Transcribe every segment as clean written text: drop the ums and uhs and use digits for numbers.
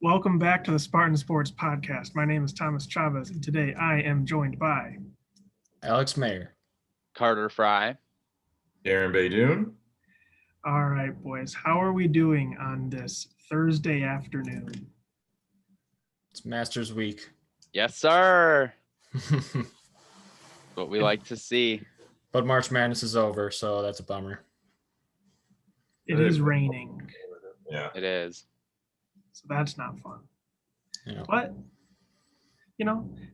Welcome back to the Spartan Sports Podcast. My name is Thomas Chavez, and today I am joined by Alex Mayer. Carter Fry. Darren Baydoun. All right, boys. How are we doing on this Thursday afternoon? It's Masters Week. Yes, sir. What we like to see. But March Madness is over, so that's a bummer. It is raining, Yeah. It is. so that's not fun. Yeah. But,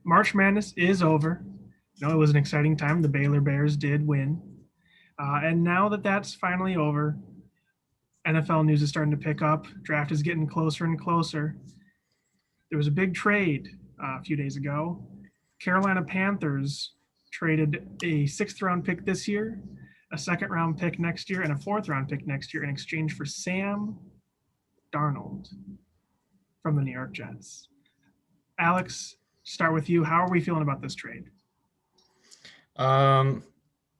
March Madness is over. It was an exciting time. The Baylor Bears did win. And now that that's finally over, NFL news is starting to pick up. Draft is getting closer and closer. There was a big trade a few days ago. Carolina Panthers traded a sixth-round pick this year, a second-round pick next year, and a fourth-round pick next year in exchange for Sam Darnold from the New York Jets. Alex, start with you. How are we feeling about this trade?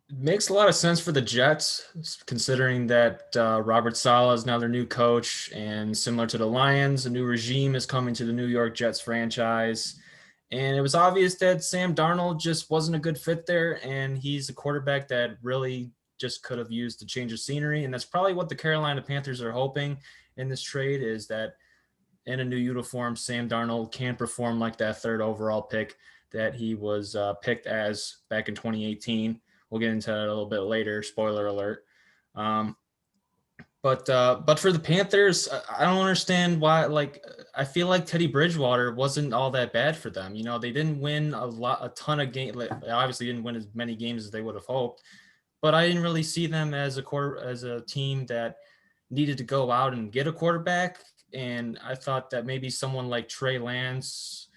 Makes a lot of sense for the Jets, considering that Robert Saleh is now their new coach, and similar to the Lions, a new regime is coming to the New York Jets franchise. And it was obvious that Sam Darnold just wasn't a good fit there, and he's a quarterback that really just could have used a change of scenery. And that's probably what the Carolina Panthers are hoping in this trade, is that in a new uniform, Sam Darnold can perform like that third overall pick that he was picked as back in 2018. We'll get into that a little bit later. Spoiler alert. But for the Panthers, I don't understand why. I feel like Teddy Bridgewater wasn't all that bad for them. They didn't win a ton of games. They obviously didn't win as many games as they would have hoped. But I didn't really see them as a team that needed to go out and get a quarterback. And I thought that maybe someone like Trey Lance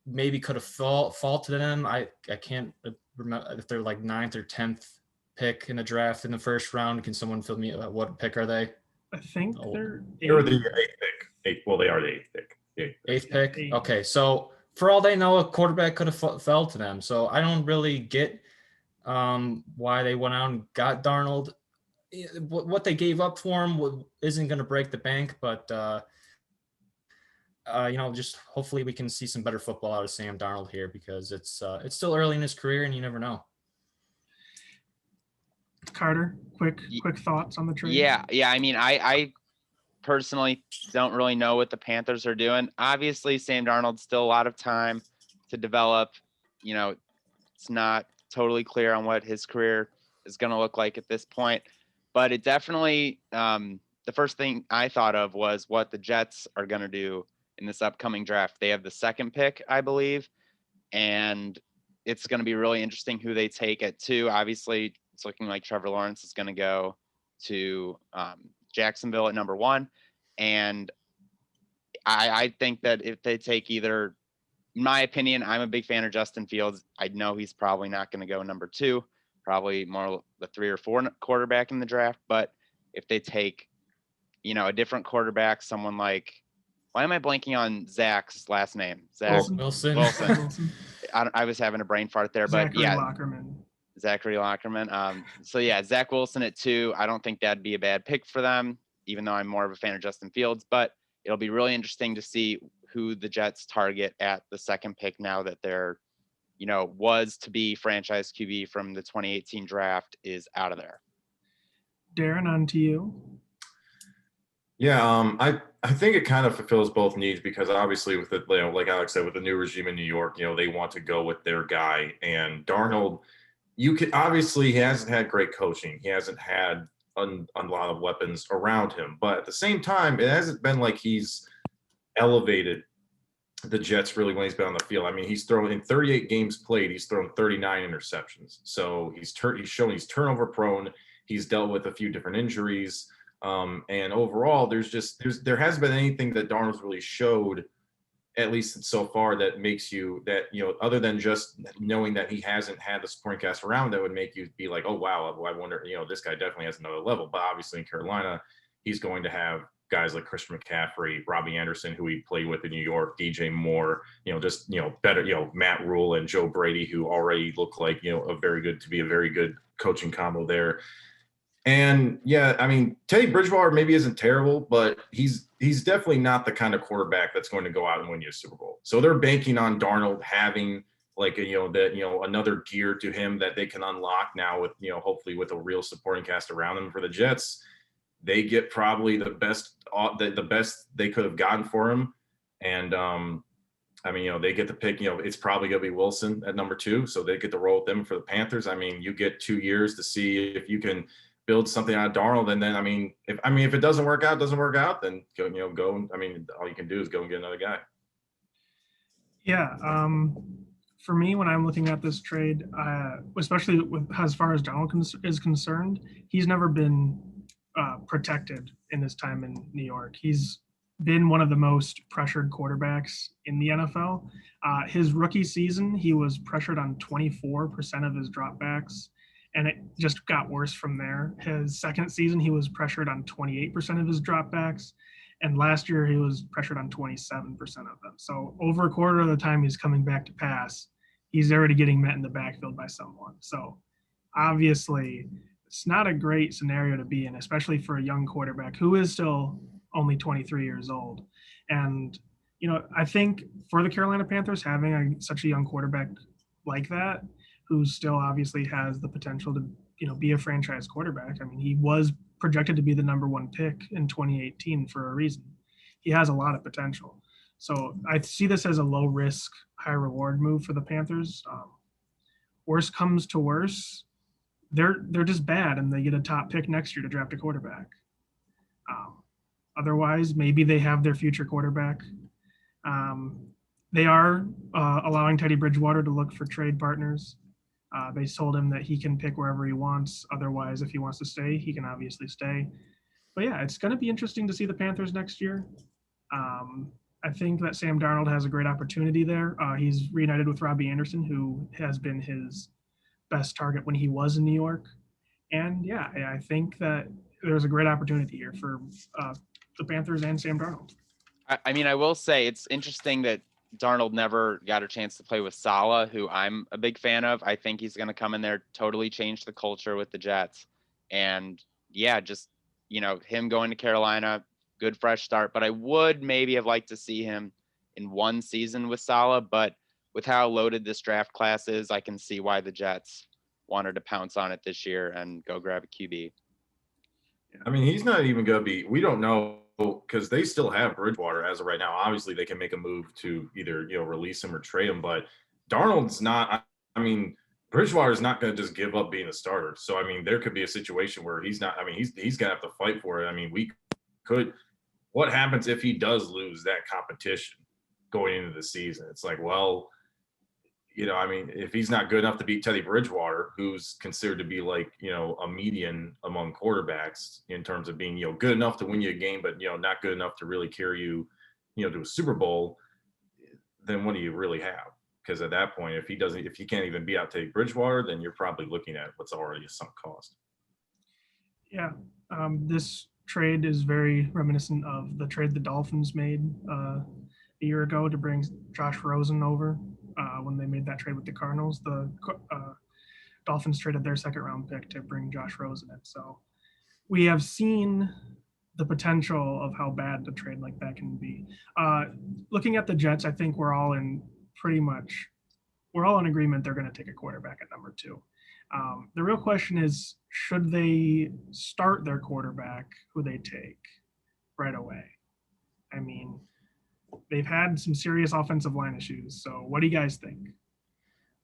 maybe could have faulted them. I can't remember if they're like 9th or 10th pick in the draft in the first round. Can someone fill me? What pick are they? I think They're the 8th pick. Well, they are the 8th pick. Eighth pick. Okay, so for all they know, a quarterback could have fell to them. So I don't really get why they went out and got Darnold. What they gave up for him isn't going to break the bank, but just hopefully we can see some better football out of Sam Darnold here, because it's still early in his career and you never know. Carter, quick thoughts on the trade? Yeah. I mean, I personally don't really know what the Panthers are doing. Obviously, Sam Darnold's still a lot of time to develop. It's not totally clear on what his career is going to look like at this point. But it definitely, the first thing I thought of was what the Jets are going to do in this upcoming draft. They have the second pick, I believe, and it's going to be really interesting who they take at 2. Obviously, it's looking like Trevor Lawrence is going to go to Jacksonville at number 1. And I think that if they take either, in my opinion, I'm a big fan of Justin Fields. I know he's probably not going to go number 2, probably more the 3 or 4 quarterback in the draft. But if they take, a different quarterback, someone like, why am I blanking on Zach's last name? Zach Wilson. I was having a brain fart there, but Zachary Lockerman. Zach Wilson at 2. I don't think that'd be a bad pick for them, even though I'm more of a fan of Justin Fields. But it'll be really interesting to see who the Jets target at the second pick now that their, was to be franchise QB from the 2018 draft is out of there. Darren, on to you. Yeah, I think it kind of fulfills both needs, because obviously with it, like Alex said, with the new regime in New York, they want to go with their guy. And Darnold, obviously he hasn't had great coaching. He hasn't had a lot of weapons around him. But at the same time, it hasn't been like he's elevated the Jets really when he's been on the field. I mean, he's thrown in 38 games played, he's thrown 39 interceptions. So he's shown he's turnover prone. He's dealt with a few different injuries. And overall, there hasn't been anything that Darnold's really showed, at least so far, that makes you other than just knowing that he hasn't had the supporting cast around, that would make you be like, oh wow, I wonder, this guy definitely has another level. But obviously in Carolina, he's going to have guys like Christian McCaffrey, Robbie Anderson, who he played with in New York, DJ Moore, better, Matt Rule and Joe Brady, who already look like, a very good coaching combo there. And yeah, I mean, Teddy Bridgewater maybe isn't terrible, but he's he's definitely not the kind of quarterback that's going to go out and win you a Super Bowl. So they're banking on Darnold having like another gear to him that they can unlock now with hopefully with a real supporting cast around them. For the Jets, they get probably the best they could have gotten for him, and they get the pick. It's probably going to be Wilson at number 2, so they get to roll with them. For the Panthers, you get 2 years to see if you can build something out of Darnold, and then if it doesn't work out, then go. All you can do is go and get another guy. Yeah. For me, when I'm looking at this trade, especially as far as Darnold is concerned, he's never been protected in his time in New York. He's been one of the most pressured quarterbacks in the NFL. His rookie season, he was pressured on 24% of his dropbacks, and it just got worse from there. His second season, he was pressured on 28% of his dropbacks, and last year he was pressured on 27% of them. So over a quarter of the time he's coming back to pass, he's already getting met in the backfield by someone. So obviously it's not a great scenario to be in, especially for a young quarterback who is still only 23 years old. And, I think for the Carolina Panthers, having such a young quarterback like that, who still obviously has the potential to, be a franchise quarterback. He was projected to be the number 1 pick in 2018 for a reason. He has a lot of potential. So I see this as a low risk, high reward move for the Panthers. Worst comes to worse, they're just bad and they get a top pick next year to draft a quarterback. Otherwise, maybe they have their future quarterback. They are allowing Teddy Bridgewater to look for trade partners. They told him that he can pick wherever he wants. Otherwise, if he wants to stay, he can obviously stay. But yeah, it's going to be interesting to see the Panthers next year. I think that Sam Darnold has a great opportunity there. He's reunited with Robbie Anderson, who has been his best target when he was in New York. And yeah, I think that there's a great opportunity here for the Panthers and Sam Darnold. I will say it's interesting that Darnold never got a chance to play with Saleh, who I'm a big fan of. I think he's going to come in there, totally change the culture with the Jets. And yeah, just, him going to Carolina, good fresh start. But I would maybe have liked to see him in one season with Saleh. But with how loaded this draft class is, I can see why the Jets wanted to pounce on it this year and go grab a QB. He's not even going to be – we don't know because they still have Bridgewater as of right now. Obviously, they can make a move to either, release him or trade him. But Darnold's not – Bridgewater's not going to just give up being a starter. So, there could be a situation where he's not – he's going to have to fight for it. We could – what happens if he does lose that competition going into the season? It's like, well – if he's not good enough to beat Teddy Bridgewater, who's considered to be like, a median among quarterbacks in terms of being, good enough to win you a game, but, not good enough to really carry you, to a Super Bowl, then what do you really have? Because at that point, if he can't even beat out Teddy Bridgewater, then you're probably looking at what's already a sunk cost. Yeah. This trade is very reminiscent of the trade the Dolphins made a year ago to bring Josh Rosen over. When they made that trade with the Cardinals, the Dolphins traded their second-round pick to bring Josh Rosen in. So we have seen the potential of how bad a trade like that can be. Looking at the Jets, I think we're all in agreement they're going to take a quarterback at number 2. The real question is, should they start their quarterback who they take right away? They've had some serious offensive line issues. So what do you guys think?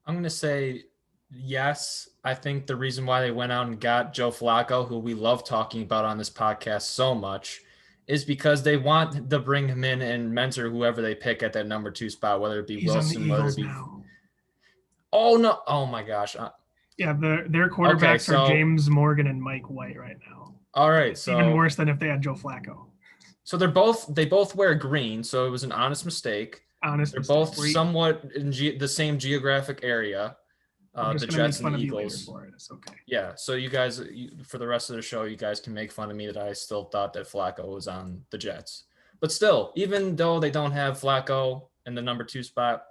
I'm going to say yes. I think the reason why they went out and got Joe Flacco, who we love talking about on this podcast so much, is because they want to bring him in and mentor whoever they pick at that number 2 spot, whether it be He's Wilson, on the whether Eagles it be now. Oh no! Oh my gosh! Yeah, their quarterbacks are James Morgan and Mike White right now. All right, it's even worse than if they had Joe Flacco. So they both wear green, so it was an honest mistake. They're both somewhat in the same geographic area. The Jets and the Eagles. For it. It's okay. Yeah, so you guys, for the rest of the show, you guys can make fun of me that I still thought that Flacco was on the Jets. But still, even though they don't have Flacco in the number 2 spot,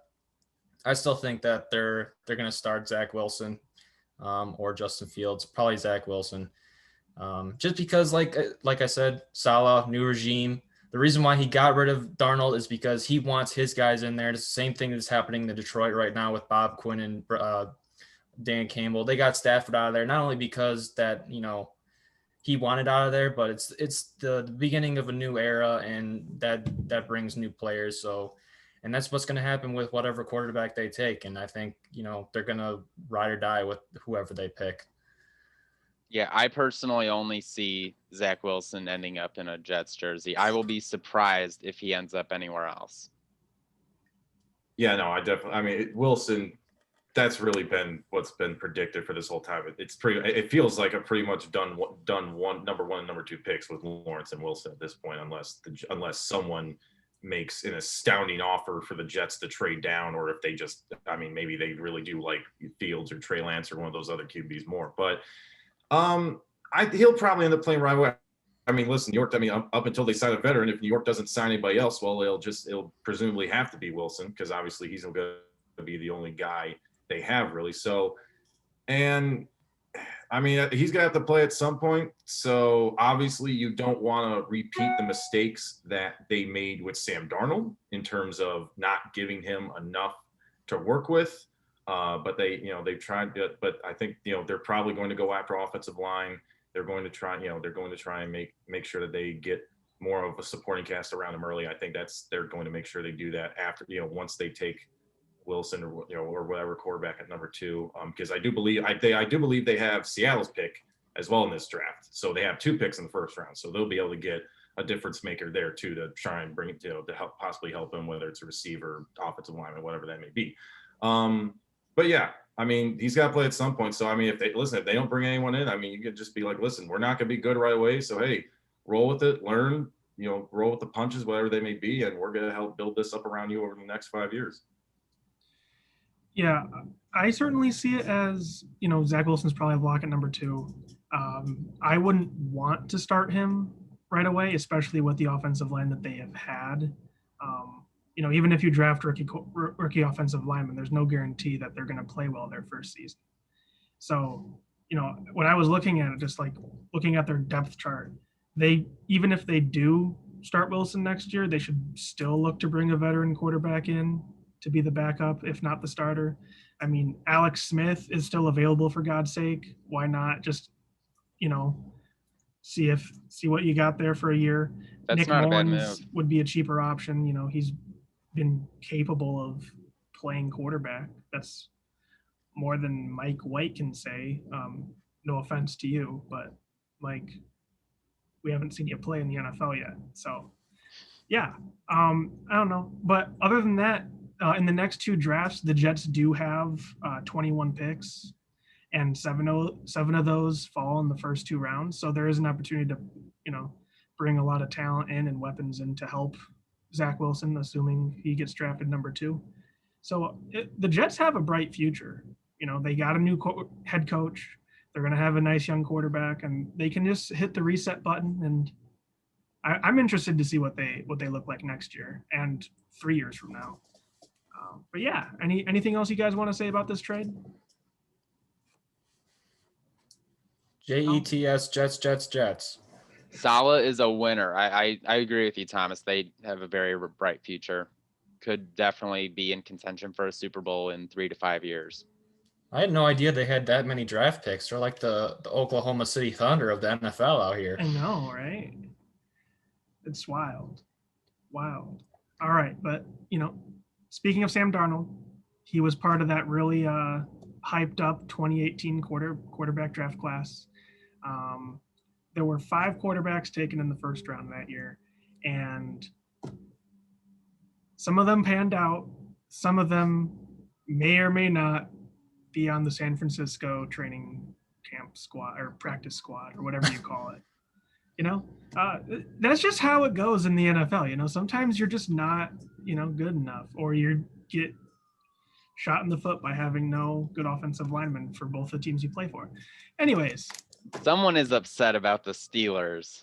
I still think that they're going to start Zach Wilson or Justin Fields, probably Zach Wilson. Just because, like I said, Saleh, new regime, the reason why he got rid of Darnold is because he wants his guys in there. It's the same thing that's happening in Detroit right now with Bob Quinn and Dan Campbell. They got Stafford out of there, not only because that, he wanted out of there, but it's the beginning of a new era, and that brings new players. So, and that's what's going to happen with whatever quarterback they take. And I think, they're going to ride or die with whoever they pick. Yeah, I personally only see Zach Wilson ending up in a Jets jersey. I will be surprised if he ends up anywhere else. Yeah, no, I mean, Wilson, that's really been what's been predicted for this whole time. It feels like a pretty much done number one and number two picks with Lawrence and Wilson at this point, unless someone makes an astounding offer for the Jets to trade down, or if they just, maybe they really do like Fields or Trey Lance or one of those other QBs more. But he'll probably end up playing right away. Listen, New York, up until they sign a veteran, if New York doesn't sign anybody else, well, it'll presumably have to be Wilson, because obviously he's going to be the only guy they have, really. So, and he's going to have to play at some point. So obviously you don't want to repeat the mistakes that they made with Sam Darnold in terms of not giving him enough to work with. But they've tried it, but I think, they're probably going to go after offensive line. They're going to try, and make sure that they get more of a supporting cast around him early. I think they're going to make sure they do that after, once they take Wilson or whatever quarterback at number 2. Because I do believe they have Seattle's pick as well in this draft. So they have 2 picks in the first round. So they'll be able to get a difference maker there too, to try and bring it to possibly help him, whether it's a receiver, offensive lineman, whatever that may be. But yeah, he's got to play at some point. So, if they don't bring anyone in, you could just be like, listen, we're not going to be good right away. So, hey, roll with it, learn, roll with the punches, whatever they may be. And we're going to help build this up around you over the next 5 years. Yeah, I certainly see it as, Zach Wilson's probably a lock at number 2. I wouldn't want to start him right away, especially with the offensive line that they have had. Even if you draft rookie offensive linemen, there's no guarantee that they're going to play well their first season. So, when I was looking at it, just like looking at their depth chart, even if they do start Wilson next year, they should still look to bring a veteran quarterback in to be the backup, if not the starter. Alex Smith is still available, for God's sake. Why not just, see what you got there for a year? That's Nick not a bad Mullins move. would be a cheaper option. He's been capable of playing quarterback. That's more than Mike White can say. No offense to you, but Mike, we haven't seen you play in the NFL yet. So yeah, I don't know. But other than that, in the next 2 drafts, the Jets do have 21 picks, and 7 of those fall in the first 2 rounds. So there is an opportunity to, bring a lot of talent in and weapons in to help Zach Wilson, assuming he gets drafted number 2. So the Jets have a bright future. They got a new head coach. They're going to have a nice young quarterback, and they can just hit the reset button. And I'm interested to see what they look like next year and 3 years from now. But yeah, anything else you guys want to say about this trade? Jets, Jets. Saleh is a winner. I agree with you, Thomas. They have a very bright future. Could definitely be in contention for a Super Bowl in 3 to 5 years. I had no idea they had that many draft picks. They're like the Oklahoma City Thunder of the NFL out here. I know, right? It's wild. All right, but speaking of Sam Darnold, he was part of that really hyped up 2018 quarterback draft class. There were 5 quarterbacks taken in the first round that year, and some of them panned out. Some of them may or may not be on the San Francisco training camp squad or practice squad or whatever you call it. That's just how it goes in the NFL. Sometimes you're just not, good enough, or you get shot in the foot by having no good offensive linemen for both the teams you play for. Anyways. Someone is upset about the Steelers.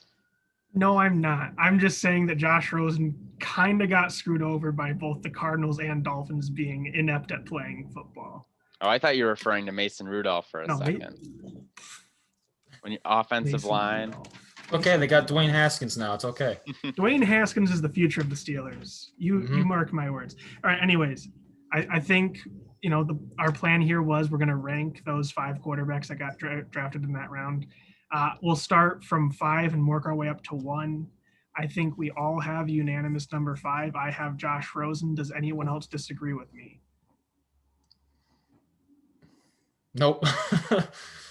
No, I'm not. I'm just saying that Josh Rosen kind of got screwed over by both the Cardinals and Dolphins being inept at playing football. Oh, I thought you were referring to Mason Rudolph for a second. When you offensive Mason line. Rudolph. Okay, they got Dwayne Haskins now. It's okay. Dwayne Haskins is the future of the Steelers. You mark my words. All right. Anyways, I think our plan here was we're going to rank those 5 quarterbacks that got drafted in that round. We'll start from 5 and work our way up to 1. I think we all have unanimous number 5. I have Josh Rosen. Does anyone else disagree with me? Nope.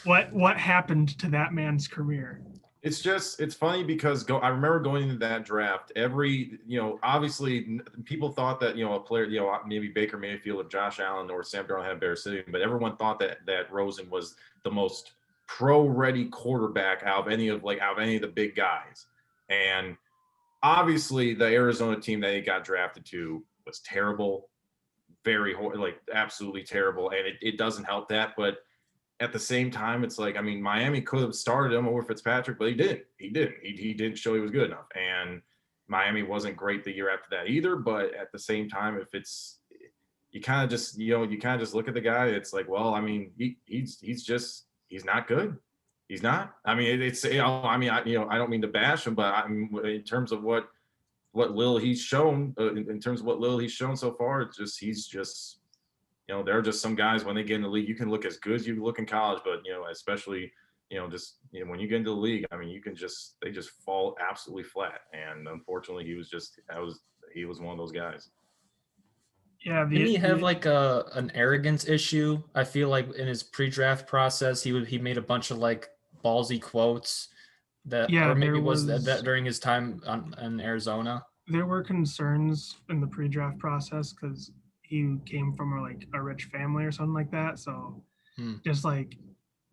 What happened to that man's career? It's funny because I remember going into that draft, obviously people thought that, a player, maybe Baker Mayfield or Josh Allen or Sam Darnold had better city, but everyone thought that Rosen was the most pro ready quarterback out of any of the big guys. And obviously the Arizona team that he got drafted to was terrible, very absolutely terrible. And it doesn't help that, but at the same time, it's like, I mean, Miami could have started him over Fitzpatrick, but he didn't. He didn't show he was good enough. And Miami wasn't great the year after that either. But at the same time, if it's, you kind of just look at the guy. It's like, well, I mean, he's not good. He's not. I mean, I don't mean to bash him, but in terms of what little he's shown, so far, he's just. There are just some guys when they get in the league, you can look as good as you look in college, but especially, when you get into the league, I mean, they just fall absolutely flat. And unfortunately, he was one of those guys. Yeah. Didn't he have like an arrogance issue? I feel like in his pre-draft process, he made a bunch of like ballsy quotes or maybe was that during his time in Arizona. There were concerns in the pre-draft process because he came from a rich family or something like that. So just like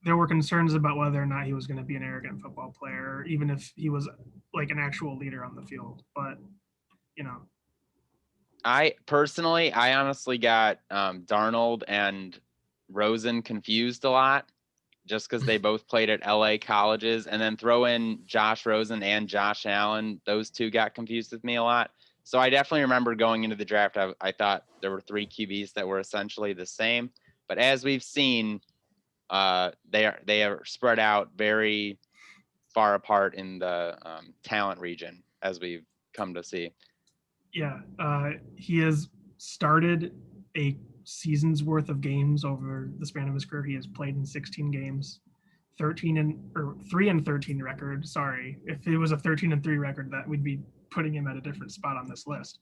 there were concerns about whether or not he was going to be an arrogant football player, even if he was like an actual leader on the field. But, I honestly got Darnold and Rosen confused a lot just because they both played at LA colleges, and then throw in Josh Rosen and Josh Allen. Those two got confused with me a lot. So I definitely remember going into the draft, I thought there were 3 QBs that were essentially the same. But as we've seen, they are spread out very far apart in the talent region, as we've come to see. Yeah, he has started a season's worth of games over the span of his career. He has played in 16 games, 3 and 13 record. Sorry, if it was a 13-3 record, that we'd be putting him at a different spot on this list.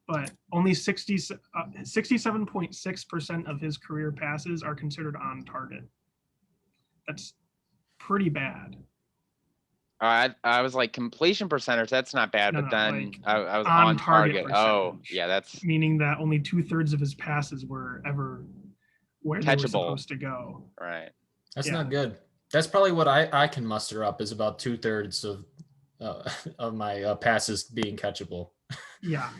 But only 67.6% of his career passes are considered on target. That's pretty bad. I was like completion percentage. That's not bad, but then I was on target. Oh, yeah, that's meaning that only 2/3 of his passes were ever where they were supposed to go. Right. That's not good. That's probably what I can muster up is about 2/3 of my passes being catchable. Yeah.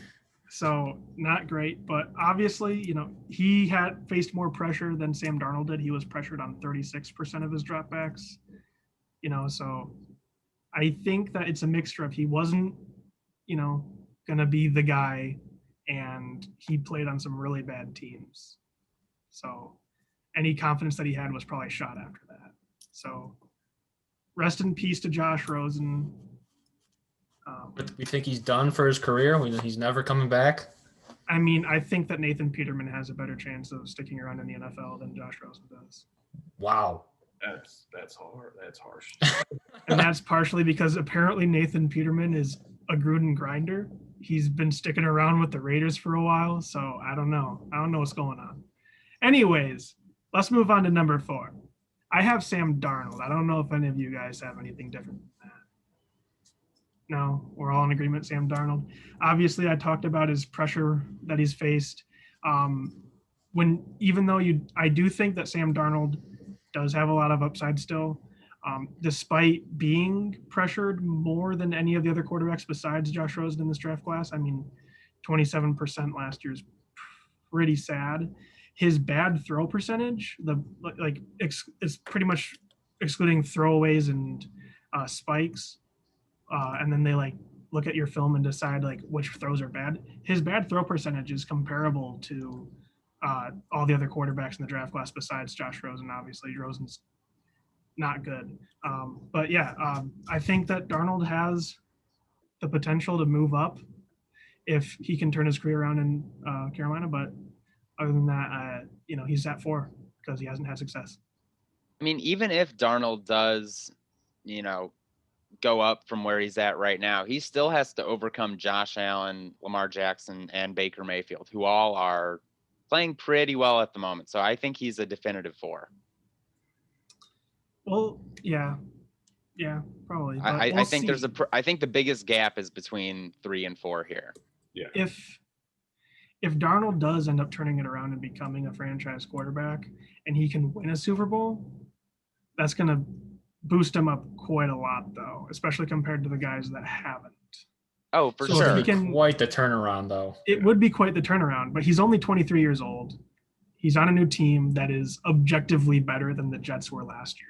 So not great, but obviously, he had faced more pressure than Sam Darnold did. He was pressured on 36% of his dropbacks. So I think that it's a mixture of he wasn't, going to be the guy, and he played on some really bad teams. So any confidence that he had was probably shot after that. So rest in peace to Josh Rosen. But we think he's done for his career. He's never coming back. I mean, I think that Nathan Peterman has a better chance of sticking around in the NFL than Josh Rosen does. Wow. That's hard. That's harsh. And that's partially because apparently Nathan Peterman is a Gruden grinder. He's been sticking around with the Raiders for a while, so I don't know. I don't know what's going on. Anyways, let's move on to number 4. I have Sam Darnold. I don't know if any of you guys have anything different than that. No, we're all in agreement, Sam Darnold. Obviously, I talked about his pressure that he's faced. Even though I do think that Sam Darnold does have a lot of upside still, despite being pressured more than any of the other quarterbacks besides Josh Rosen in this draft class. I mean, 27% last year is pretty sad. His bad throw percentage, it's pretty much excluding throwaways and spikes. And then they look at your film and decide which throws are bad. His bad throw percentage is comparable to all the other quarterbacks in the draft class besides Josh Rosen. Obviously, Rosen's not good. But yeah, I think that Darnold has the potential to move up if he can turn his career around in Carolina. But other than that, he's at 4 because he hasn't had success. I mean, even if Darnold does, go up from where he's at right now, he still has to overcome Josh Allen, Lamar Jackson, and Baker Mayfield, who all are playing pretty well at the moment. So I think he's a definitive 4. Well, yeah, probably. But I think I think the biggest gap is between 3 and 4 here. Yeah. If Darnold does end up turning it around and becoming a franchise quarterback, and he can win a Super Bowl, that's going to boost him up quite a lot, though, especially compared to the guys that haven't. Oh, for So sure. Quite the turnaround, though. It would be quite the turnaround, but he's only 23 years old. He's on a new team that is objectively better than the Jets were last year.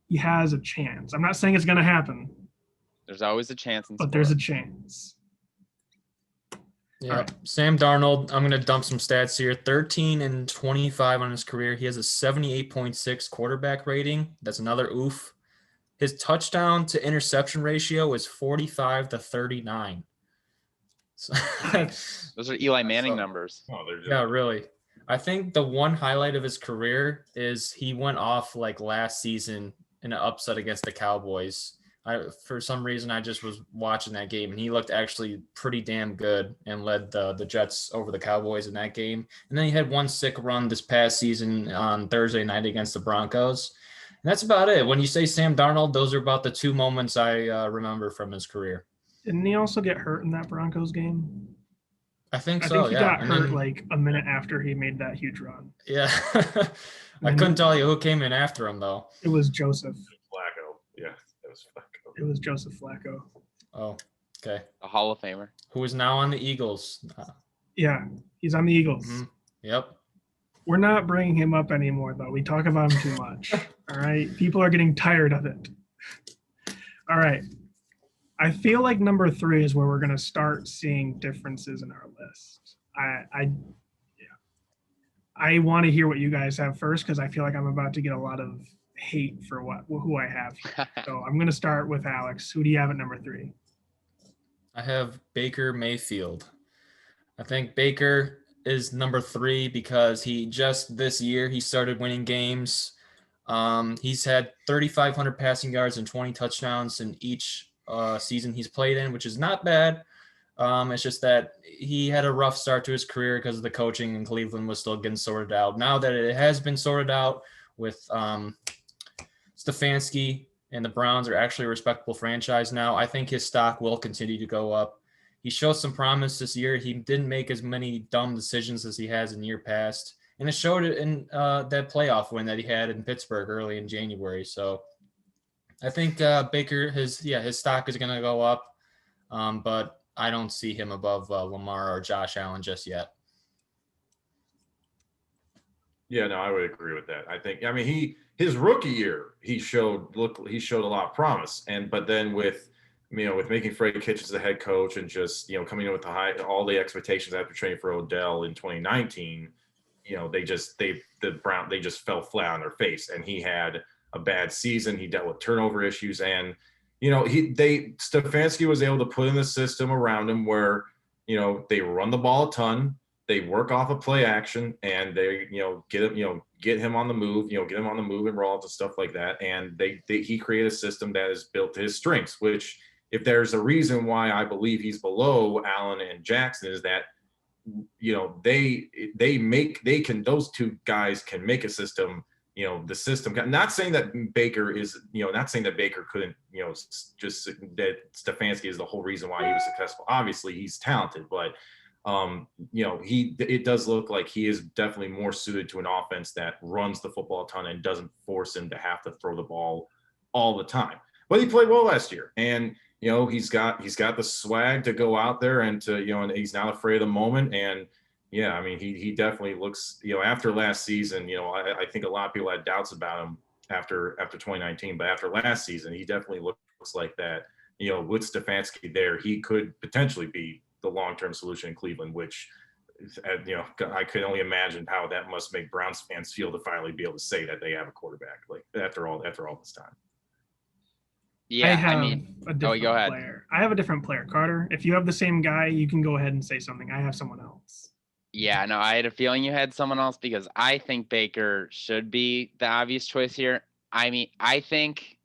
He has a chance. I'm not saying it's going to happen. There's always a chance. But there's a chance. Yeah. Right. Sam Darnold, I'm going to dump some stats here. 13 and 25 on his career. He has a 78.6 quarterback rating. That's another oof. His touchdown to interception ratio is 45 to 39. So, those are Eli Manning numbers. Oh, yeah, really. I think the one highlight of his career is he went off like last season in an upset against the Cowboys. For some reason, I just was watching that game, and he looked actually pretty damn good and led the Jets over the Cowboys in that game. And then he had one sick run this past season on Thursday night against the Broncos. And that's about it. When you say Sam Darnold, those are about the 2 moments I remember from his career. Didn't he also get hurt in that Broncos game? I think so. I think he got And hurt then, like a minute after he made that huge run. Yeah. I couldn't tell you who came in after him, though. It was Joseph Flacco. Yeah, it was Flacco. It was Joseph Flacco. Oh, okay. A Hall of Famer. Who is now on the Eagles. Yeah, he's on the Eagles. Mm-hmm. Yep. We're not bringing him up anymore, though. We talk about him too much. All right. People are getting tired of it. All right. I feel like number 3 is where we're going to start seeing differences in our list. I want to hear what you guys have first, because I feel like I'm about to get a lot of hate for who I have here. So I'm going to start with Alex. Who do you have at number 3? I have Baker Mayfield. I think Baker is number 3 because he just this year he started winning games. He's had 3,500 passing yards and 20 touchdowns in each season he's played in, which is not bad. It's just that he had a rough start to his career because of the coaching, and Cleveland was still getting sorted out. Now that it has been sorted out with Stefanski, and the Browns are actually a respectable franchise now, I think his stock will continue to go up. He showed some promise this year. He didn't make as many dumb decisions as he has in year past. And it showed it in that playoff win that he had in Pittsburgh early in January. So I think Baker, his stock is going to go up. But I don't see him above Lamar or Josh Allen just yet. Yeah, no, I would agree with that. I mean, his rookie year, he showed a lot of promise. But then with making Freddie Kitchens the head coach and just, coming in with all the expectations after training for Odell in 2019, they just fell flat on their face, and he had a bad season. He dealt with turnover issues, and Stefanski was able to put in the system around him where, they run the ball a ton, they work off of play action, and they, get him on the move, get him on the move and rollouts and stuff like that. And he created a system that is built to his strengths, which, if there's a reason why I believe he's below Allen and Jackson, is that, those 2 guys can make a system. The system, not saying that Baker couldn't, just that Stefanski is the whole reason why he was successful. Obviously he's talented, but it does look like he is definitely more suited to an offense that runs the football a ton and doesn't force him to have to throw the ball all the time. But he played well last year, and he's got the swag to go out there and to, and he's not afraid of the moment. And yeah, I mean, he definitely looks, after last season, I think a lot of people had doubts about him after 2019, but after last season, he definitely looks like that. With Stefanski there, he could potentially be the long-term solution in Cleveland, which you know, I could only imagine how that must make Browns fans feel to finally be able to say that they have a quarterback like after all this time. Yeah, I have I mean, a different go ahead. player. I have a different player. Carter, if you have the same guy, you can go ahead and say something. I have someone else. Yeah, no, I had a feeling you had someone else because I think Baker should be the obvious choice here. I mean, I think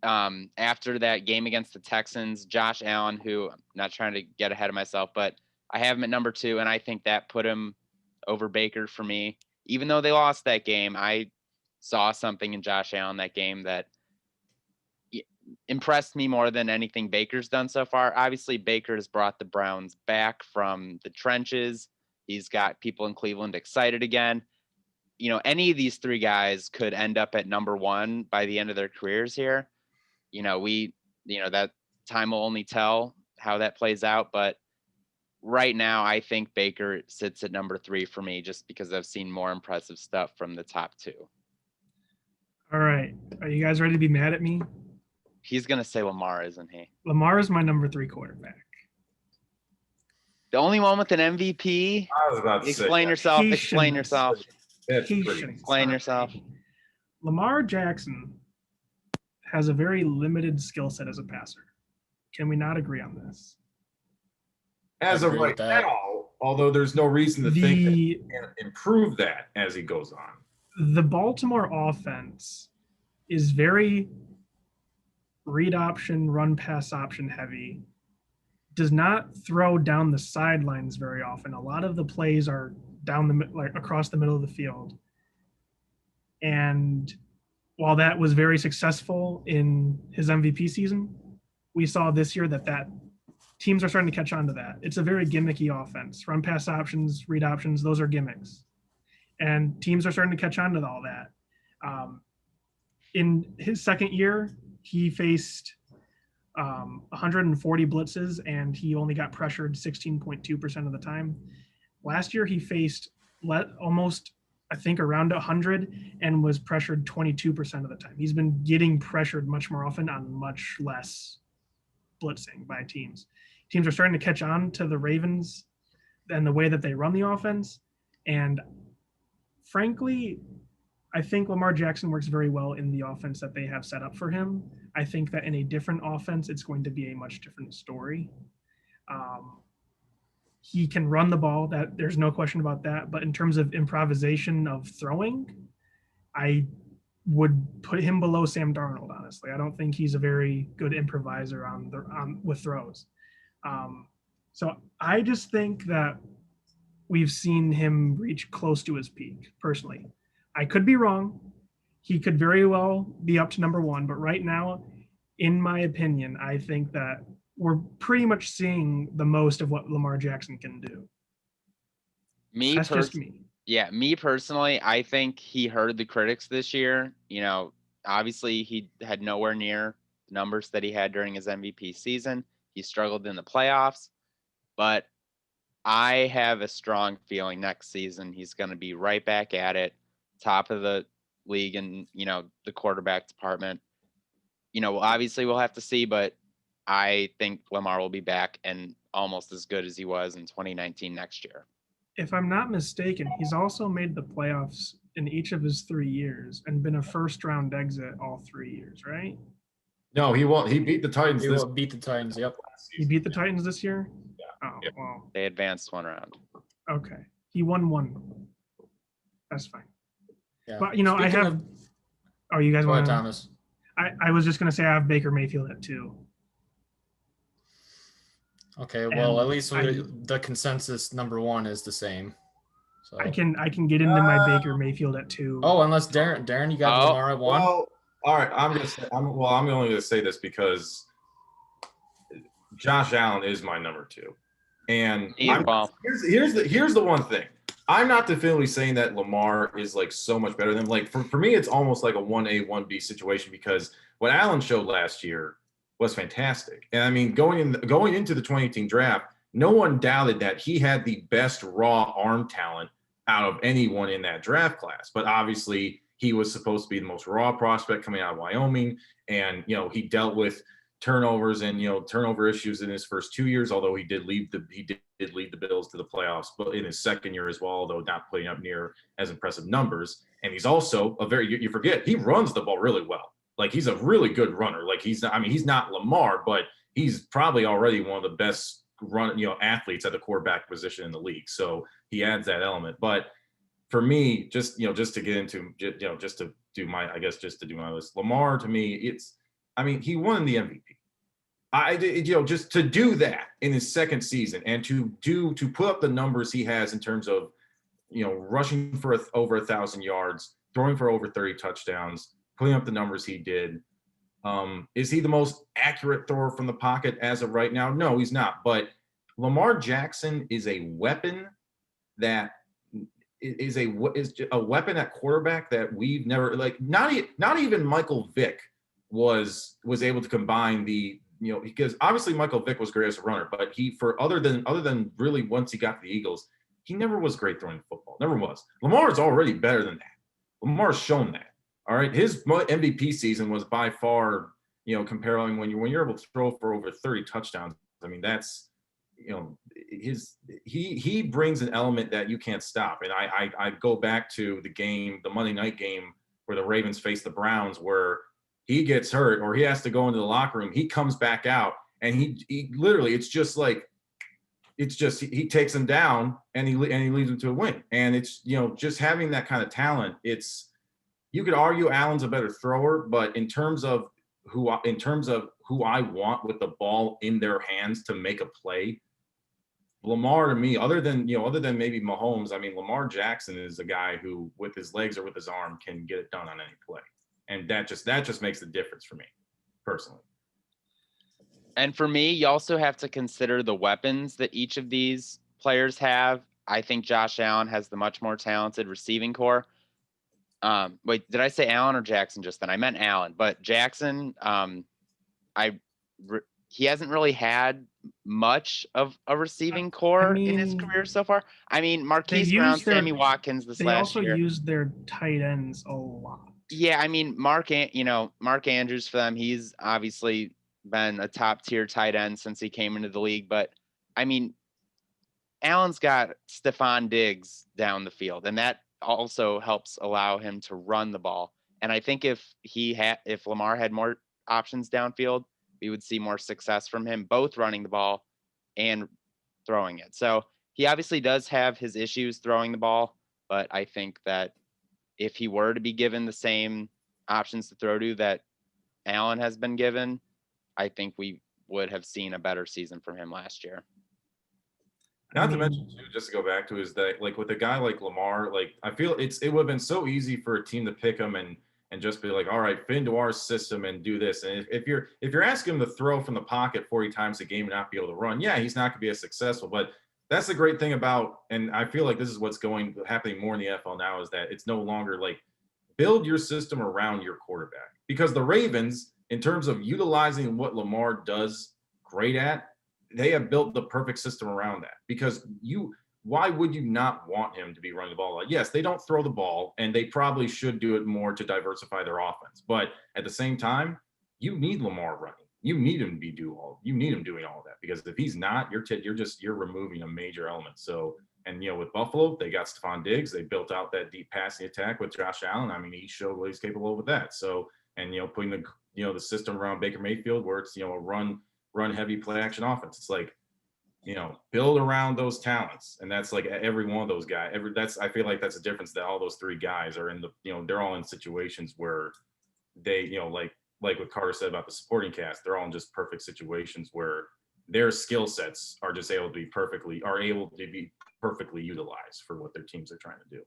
after that game against the Texans, Josh Allen, who I'm not trying to get ahead of myself, but I have him at number 2, and I think that put him over Baker for me. Even though they lost that game, I saw something in Josh Allen that game that impressed me more than anything Baker's done so far. Obviously, Baker has brought the Browns back from the trenches. He's got people in Cleveland excited again. You know, any of these 3 guys could end up at number 1 by the end of their careers here. You know, that time will only tell how that plays out. But right now, I think Baker sits at number 3 for me just because I've seen more impressive stuff from the top 2. All right. Are you guys ready to be mad at me? He's going to say Lamar, isn't he? Lamar is my number 3 quarterback. The only one with an MVP? I was about to Explain say, yourself. Patience. Explain yourself. that's pretty. Patience. Explain yourself. Lamar Jackson has a very limited skill set as a passer. Can we not agree on this? As of agree right with that. now, although there's no reason to think that he can improve that as he goes on. The Baltimore offense is very read option, run pass option heavy. Does not throw down the sidelines very often. A lot of the plays are across the middle of the field. And while that was very successful in his MVP season, we saw this year that teams are starting to catch on to that. It's a very gimmicky offense. Run pass options, read options, those are gimmicks. And teams are starting to catch on to all that. In his second year, he faced 140 blitzes, and he only got pressured 16.2% of the time. Last year, he faced almost, I think, around 100 and was pressured 22% of the time. He's been getting pressured much more often on much less blitzing by teams. Teams are starting to catch on to the Ravens and the way that they run the offense. And frankly, I think Lamar Jackson works very well in the offense that they have set up for him. I think that in a different offense, it's going to be a much different story. He can run the ball, that there's no question about that. But in terms of improvisation of throwing, I would put him below Sam Darnold, honestly. I don't think he's a very good improviser with throws. So I just think that we've seen him reach close to his peak, personally. I could be wrong. He could very well be up to number 1, but right now, in my opinion, I think that we're pretty much seeing the most of what Lamar Jackson can do. That's just me. Yeah, me personally, I think he heard the critics this year. You know, obviously he had nowhere near the numbers that he had during his MVP season. He struggled in the playoffs, but I have a strong feeling next season he's going to be right back at it, top of the league in, the quarterback department. Obviously we'll have to see, but I think Lamar will be back and almost as good as he was in 2019 next year. If I'm not mistaken, he's also made the playoffs in each of his 3 years and been a first-round exit all 3 years, right? No, he won't. He beat the Titans. He will beat the Titans. Yep. He beat the Titans this year? Yeah. Oh, Yep. well, They advanced 1 round. okay. He won 1. That's fine. Yeah. But, Speaking I have of- – oh, you guys Go ahead, want to – Thomas. I was just going to say I have Baker Mayfield at 2. Okay, well, at least I- the consensus number 1 is the same. So. I can get into my Baker Mayfield at 2. Oh, unless Darren, you got Lamar at 1. Well, all right. I'm only going to say this because Josh Allen is my number 2, and here's the one thing. I'm not definitively saying that Lamar is like so much better than for me, it's almost like a 1A, 1B situation because what Allen showed last year was fantastic. And I mean, going into the 2018 draft, no one doubted that he had the best raw arm talent out of anyone in that draft class. But obviously he was supposed to be the most raw prospect coming out of Wyoming. And, he dealt with turnovers and, turnover issues in his first 2 years, although he did lead the the Bills to the playoffs, but in his second year as well, although not putting up near as impressive numbers. And he's also you forget, he runs the ball really well. Like, he's a really good runner. Like, he's not Lamar, but he's probably already one of the best athletes at the quarterback position in the league. So he adds that element. But for me, just to get into, just to do my list, Lamar, to me, he won the MVP. Just to do that in his second season and to put up the numbers he has in terms of, rushing for over 1,000 yards, throwing for over 30 touchdowns, putting up the numbers he did. Is he the most accurate thrower from the pocket as of right now? No, he's not. But Lamar Jackson is a weapon that is a weapon at quarterback that we've never, like, not even Michael Vick was able to combine the, because obviously Michael Vick was great as a runner, but other than really once he got the Eagles, he never was great throwing the football. Never was. Lamar is already better than that. Lamar's shown that. All right. His MVP season was by far, comparing when you're able to throw for over 30 touchdowns. I mean, that's, he brings an element that you can't stop. And I go back to the Monday night game where the Ravens face the Browns, where he gets hurt or he has to go into the locker room. He comes back out and he literally, he takes him down and he leads him to a win. And it's, just having that kind of talent, you could argue Allen's a better thrower, but in terms of who I want with the ball in their hands to make a play, Lamar, to me, other than maybe Mahomes, Lamar Jackson is a guy who, with his legs or with his arm, can get it done on any play. And that just makes the difference for me, personally. And for me, you also have to consider the weapons that each of these players have. I think Josh Allen has the much more talented receiving core. Wait, did I say Allen or Jackson just then? I meant Allen, but Jackson, he hasn't really had much of a receiving core in his career so far. Marquise Brown, Sammy Watkins this last year. They also used their tight ends a lot. Yeah, Mark Andrews for them, he's obviously been a top tier tight end since he came into the league. But Allen's got Stephon Diggs down the field, and that also helps allow him to run the ball. And I think if Lamar had more options downfield, we would see more success from him, both running the ball and throwing it. So he obviously does have his issues throwing the ball, but I think that if he were to be given the same options to throw to that Allen has been given, I think we would have seen a better season from him last year. Not to mention, too, just to go back to, is that, like, with a guy like Lamar, like, I feel it would have been so easy for a team to pick him and just be like, all right, fit into our system and do this. And if you're asking him to throw from the pocket 40 times a game and not be able to run, yeah, he's not going to be as successful. But that's the great thing about, and I feel like this is what's happening more in the NFL now, is that it's no longer like build your system around your quarterback. Because the Ravens, in terms of utilizing what Lamar does great at, they have built the perfect system around that. Because why would you not want him to be running the ball? Like, yes, they don't throw the ball, and they probably should do it more to diversify their offense. But at the same time, you need Lamar running. You need him to you need him doing all of that, because if he's not, you're removing a major element. So, and with Buffalo, they got Stephon Diggs. They built out that deep passing attack with Josh Allen. He showed what he's capable of with that. So, and putting the system around Baker Mayfield, where it's a run heavy play action offense. It's like, build around those talents. And that's like every one of those guys. I feel like that's the difference, that all those three guys are in they're all in situations where they, like what Carter said about the supporting cast, they're all in just perfect situations where their skill sets are just able to be perfectly utilized for what their teams are trying to do.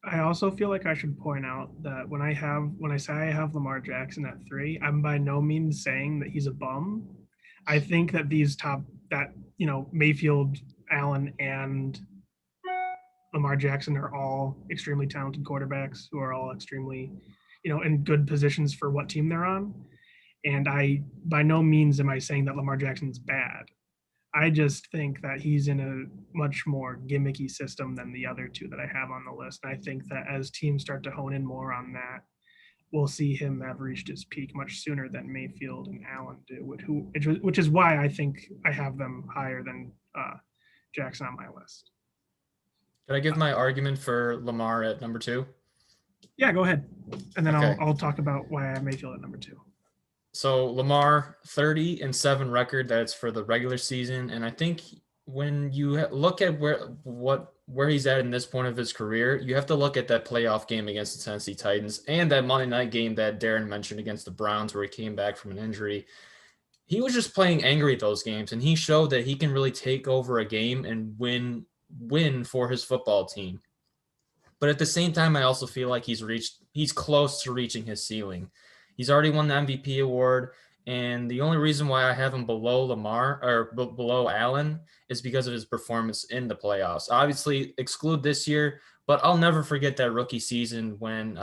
I also feel like I should point out that when I say I have Lamar Jackson at 3, I'm by no means saying that he's a bum. I think that Mayfield, Allen, and Lamar Jackson are all extremely talented quarterbacks who are all extremely, in good positions for what team they're on. And by no means am I saying that Lamar Jackson's bad. I just think that he's in a much more gimmicky system than the other two that I have on the list. And I think that as teams start to hone in more on that, we'll see him have reached his peak much sooner than Mayfield and Allen do, which is why I think I have them higher than Jackson on my list. Can I give my argument for Lamar at number 2? Yeah, go ahead. And then Okay. I'll talk about why I have Mayfield at number 2. So Lamar 30-7 record, that's for the regular season, and I think when you look at where he's at in this point of his career, you have to look at that playoff game against the Tennessee Titans and that Monday night game that Darren mentioned against the Browns where he came back from an injury. He was just playing angry at those games, and he showed that he can really take over a game and win for his football team. But at the same time, I also feel like he's close to reaching his ceiling. He's already won the MVP award, and the only reason why I have him below Lamar or below Allen is because of his performance in the playoffs. Obviously, exclude this year, but I'll never forget that rookie season when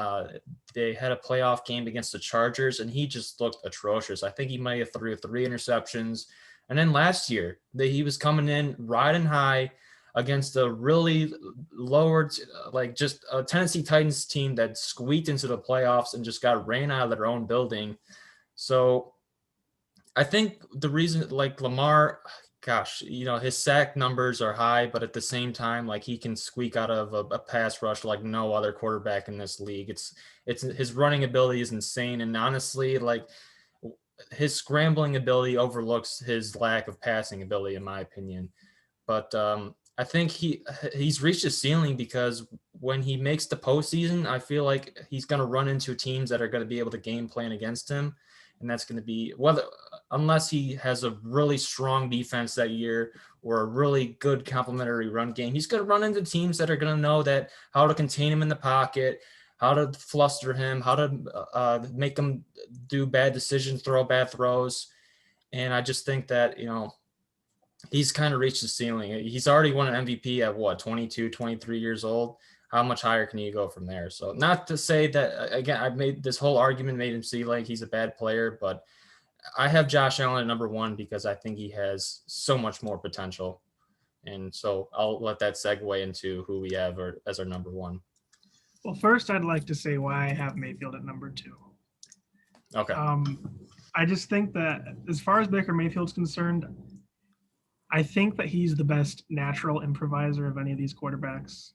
they had a playoff game against the Chargers, and he just looked atrocious. I think he might have threw 3 interceptions. And then last year, he was coming in riding high against a really lowered, like just a Tennessee Titans team that squeaked into the playoffs and just got ran out of their own building. So I think the reason, like Lamar, gosh, his sack numbers are high, but at the same time, like he can squeak out of a pass rush like no other quarterback in this league. It's his running ability is insane. And honestly, like his scrambling ability overlooks his lack of passing ability, in my opinion. But I think he's reached his ceiling because when he makes the postseason, I feel like he's going to run into teams that are going to be able to game plan against him. And that's going to be unless he has a really strong defense that year or a really good complementary run game, he's going to run into teams that are going to know that how to contain him in the pocket, how to fluster him, how to make him do bad decisions, throw bad throws. And I just think that, he's kind of reached the ceiling. He's already won an MVP at 22, 23 years old. How much higher can you go from there? So not to say that, again, I've made this whole argument, made him seem like he's a bad player, but I have Josh Allen at number 1 because I think he has so much more potential. And so I'll let that segue into who we have as our number 1. Well, first, I'd like to say why I have Mayfield at number 2. Okay. I just think that as far as Baker Mayfield's concerned, I think that he's the best natural improviser of any of these quarterbacks.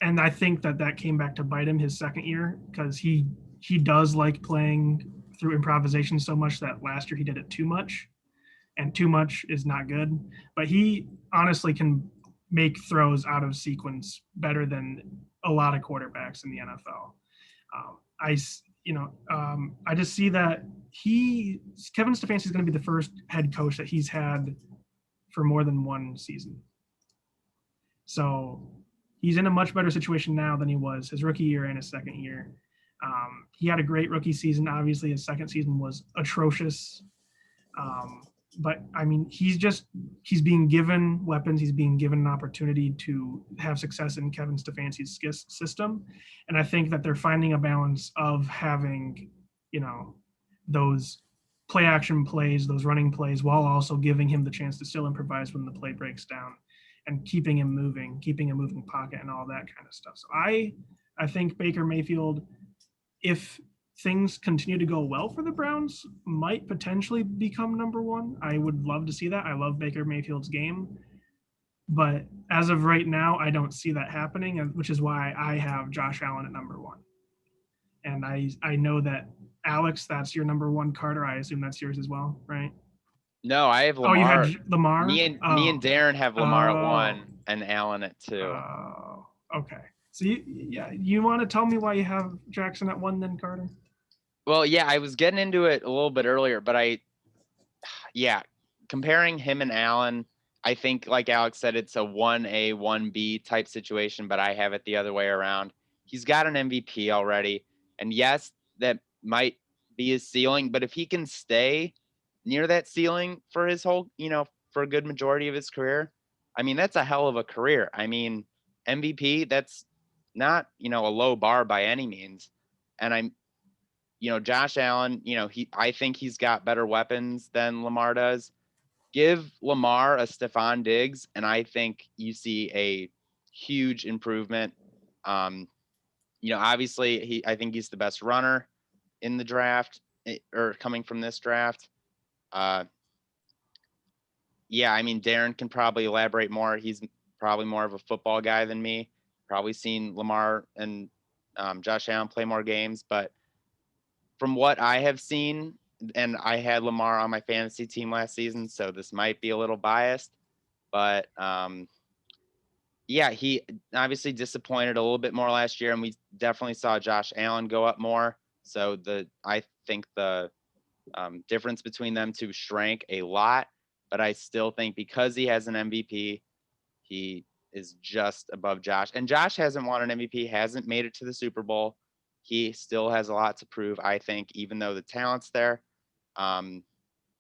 And I think that came back to bite him his second year because he does like playing through improvisation so much that last year he did it too much, and too much is not good. But he honestly can make throws out of sequence better than a lot of quarterbacks in the NFL. I just see that Kevin Stefanski is going to be the first head coach that he's had for more than one season. So he's in a much better situation now than he was his rookie year and his second year. He had a great rookie season. Obviously, his second season was atrocious. But I mean, he's being given weapons. He's being given an opportunity to have success in Kevin Stefanski's system. And I think that they're finding a balance of having, those play action plays, those running plays, while also giving him the chance to still improvise when the play breaks down and keeping him moving pocket and all that kind of stuff. So I think Baker Mayfield, if things continue to go well for the Browns, might potentially become number 1. I would love to see that. I love Baker Mayfield's game. But as of right now, I don't see that happening, which is why I have Josh Allen at number 1. And I know that, Alex, that's your number 1. Carter, I assume that's yours as well, right? No, I have Lamar. Oh, you had Lamar? Me and Darren have Lamar at 1 and Allen at 2. Oh, okay. So you want to tell me why you have Jackson at 1 then, Carter? Well, yeah, I was getting into it a little bit earlier, but comparing him and Allen, I think, like Alex said, it's a 1A, 1B type situation, but I have it the other way around. He's got an MVP already. And yes, that might be his ceiling, but if he can stay near that ceiling for his whole, for a good majority of his career, I mean, that's a hell of a career. I mean, MVP, that's not, a low bar by any means. And Josh Allen, I think he's got better weapons than Lamar does. Give Lamar a Stephon Diggs, and I think you see a huge improvement. Obviously, I think he's the best runner in the draft, or coming from this draft. yeah, I mean, Darren can probably elaborate more. He's probably more of a football guy than me. Probably seen Lamar and Josh Allen play more games, but from what I have seen, and I had Lamar on my fantasy team last season, so this might be a little biased, but yeah, he obviously disappointed a little bit more last year, and we definitely saw Josh Allen go up more. So I think the difference between them two shrank a lot, but I still think because he has an MVP, he is just above Josh. And Josh hasn't won an MVP, hasn't made it to the Super Bowl. He still has a lot to prove, I think, even though the talent's there. Um,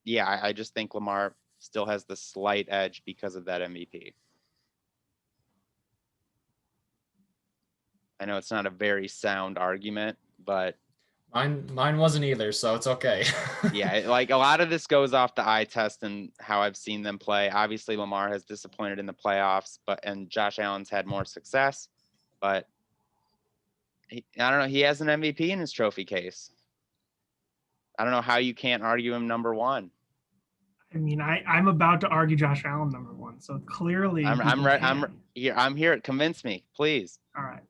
yeah, I just think Lamar still has the slight edge because of that MVP. I know it's not a very sound argument, but Mine wasn't either, so it's okay. yeah, like a lot of this goes off the eye test and how I've seen them play. Obviously, Lamar has disappointed in the playoffs, and Josh Allen's had more success, but I don't know. He has an MVP in his trophy case. I don't know how you can't argue him number one. I mean, I'm about to argue Josh Allen number one. So clearly, I'm here. Convince me, please. All right.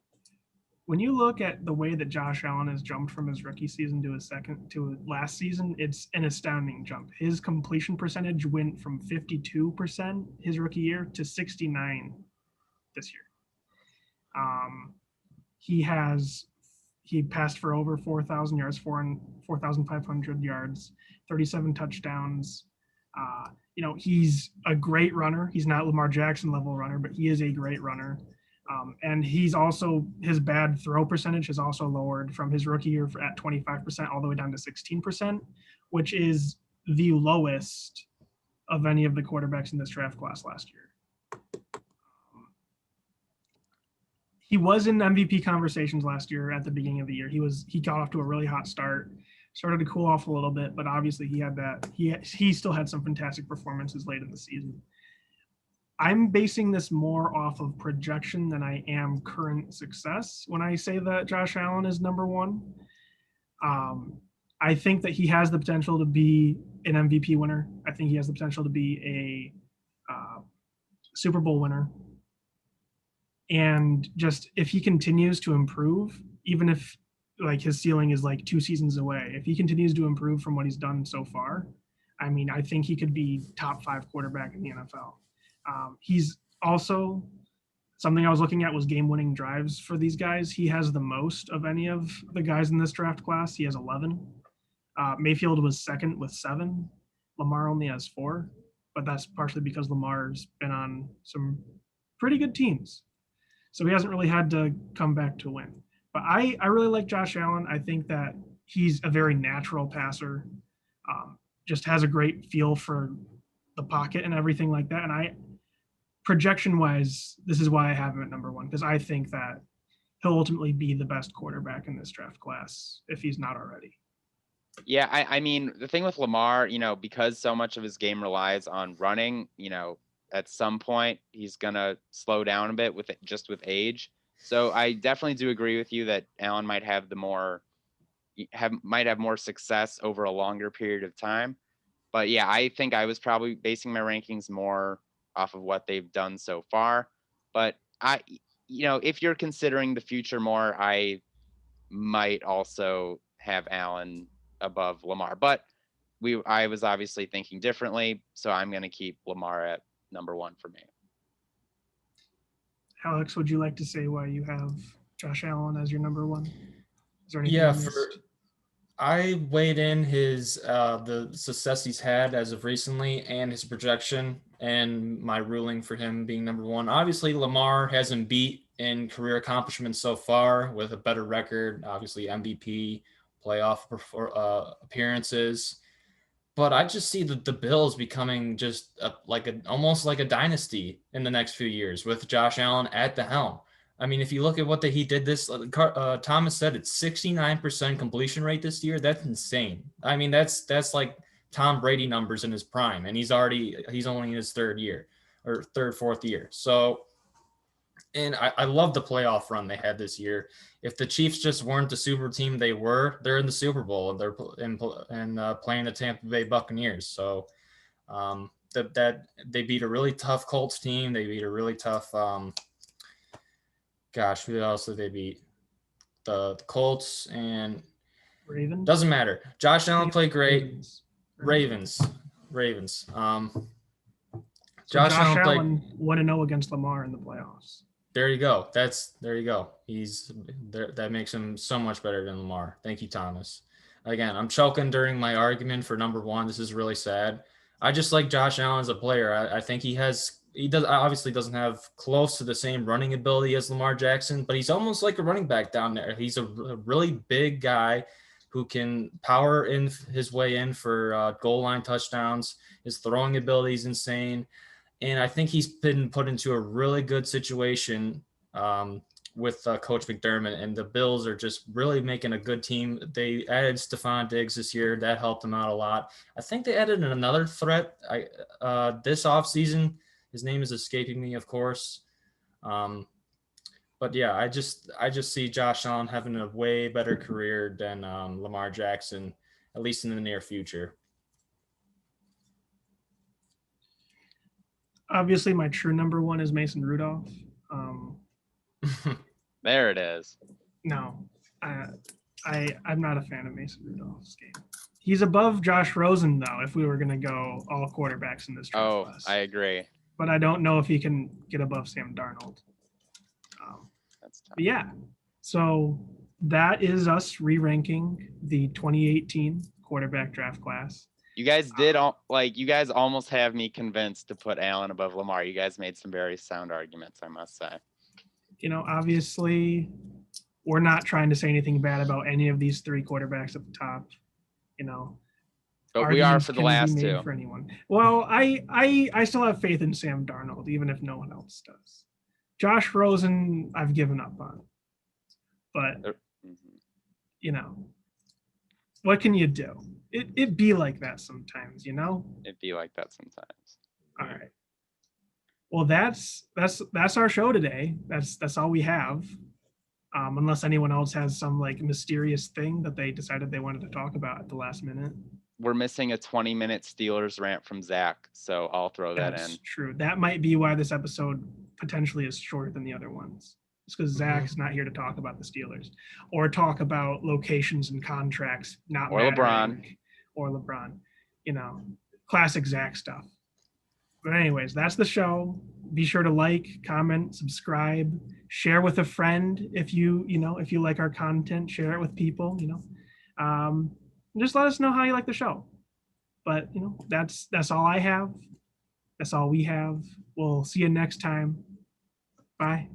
When you look at the way that Josh Allen has jumped from his rookie season to last season, it's an astounding jump. His completion percentage went from 52% his rookie year to 69 this year. He passed for over 4,000 yards, 4,500 yards, 37 touchdowns. He's a great runner. He's not Lamar Jackson level runner, but he is a great runner. And he's also, his bad throw percentage has also lowered from his rookie year at 25% all the way down to 16%, which is the lowest of any of the quarterbacks in this draft class last year. He was in MVP conversations last year at the beginning of the year. He got off to a really hot start, started to cool off a little bit, but obviously he still had some fantastic performances late in the season. I'm basing this more off of projection than I am current success when I say that Josh Allen is number one. I think that he has the potential to be an MVP winner. I think he has the potential to be a Super Bowl winner. And just if he continues to improve, even if like his ceiling is like 2 seasons away, if he continues to improve from what he's done so far, I mean, I think he could be top 5 quarterback in the NFL. He's also, something I was looking at was game-winning drives for these guys. He has the most of any of the guys in this draft class. He has 11. Mayfield was second with 7. Lamar only has 4, but that's partially because Lamar's been on some pretty good teams. So he hasn't really had to come back to win. But I really like Josh Allen. I think that he's a very natural passer, just has a great feel for the pocket and everything like that. And projection-wise, this is why I have him at number one, because I think that he'll ultimately be the best quarterback in this draft class if he's not already. Yeah, I mean, the thing with Lamar, because so much of his game relies on running, at some point he's gonna slow down a bit with age. So I definitely do agree with you that Allen might have more success over a longer period of time. But yeah, I think I was probably basing my rankings more off of what they've done so far. But if you're considering the future more, I might also have Allen above Lamar. But I was obviously thinking differently, so I'm going to keep Lamar at number one for me. Alex, would you like to say why you have Josh Allen as your number one? Is there anything Yeah, I missed? I weighed in his the success he's had as of recently and his projection and my ruling for him being number one. Obviously, Lamar has him beat in career accomplishments so far with a better record, obviously MVP, playoff appearances. But I just see the Bills becoming just almost like a dynasty in the next few years with Josh Allen at the helm. I mean, if you look at what he did Thomas said it's 69% completion rate this year. That's insane. I mean, that's like Tom Brady numbers in his prime, and he's only in his fourth year. So, and I love the playoff run they had this year. If the Chiefs just weren't the super team they're in the Super Bowl and they're playing the Tampa Bay Buccaneers. So, that they beat a really tough Colts team. They beat a really tough. Gosh, who else did they beat? The Colts and Ravens. doesn't matter. Josh Allen played great. Ravens. Ravens. So Josh Allen played. 1-0 against Lamar in the playoffs. There you go. There you go. He's there. That makes him so much better than Lamar. Thank you, Thomas. Again, I'm choking during my argument for number one. This is really sad. I just like Josh Allen as a player. I think he obviously doesn't have close to the same running ability as Lamar Jackson, but he's almost like a running back down there. He's a really big guy who can power in his way in for goal line touchdowns. His throwing ability is insane. And I think he's been put into a really good situation with Coach McDermott, and the Bills are just really making a good team. They added Stephon Diggs this year. That helped them out a lot. I think they added another threat this offseason. His name is escaping me, of course. But yeah, I just see Josh Allen having a way better career than Lamar Jackson, at least in the near future. Obviously, my true number one is Mason Rudolph. There it is. No, I'm not a fan of Mason Rudolph's game. He's above Josh Rosen, though, if we were going to go all quarterbacks in this draft class. I agree. But I don't know if he can get above Sam Darnold. That's tough. But yeah, so that is us re-ranking the 2018 quarterback draft class. You guys you guys almost have me convinced to put Allen above Lamar. You guys made some very sound arguments, I must say. Obviously, we're not trying to say anything bad about any of these three quarterbacks at the top. But we are for the arguments can last be made two. for anyone. Well, I still have faith in Sam Darnold, even if no one else does. Josh Rosen, I've given up on. But what can you do? It be like that sometimes, It'd be like that sometimes. All right. Well, that's our show today. That's all we have. Unless anyone else has some mysterious thing that they decided they wanted to talk about at the last minute. We're missing a 20-minute Steelers rant from Zach, so I'll throw that That's in. true. That might be why this episode potentially is shorter than the other ones. It's because Zach's not here to talk about the Steelers or talk about locations and contracts, not Or LeBron. Or LeBron. Classic Zach stuff. But anyways, that's the show. Be sure to like, comment, subscribe, share with a friend if you like our content. Share it with people. Just let us know how you like the show. But that's all I have. That's all we have. We'll see you next time. Bye.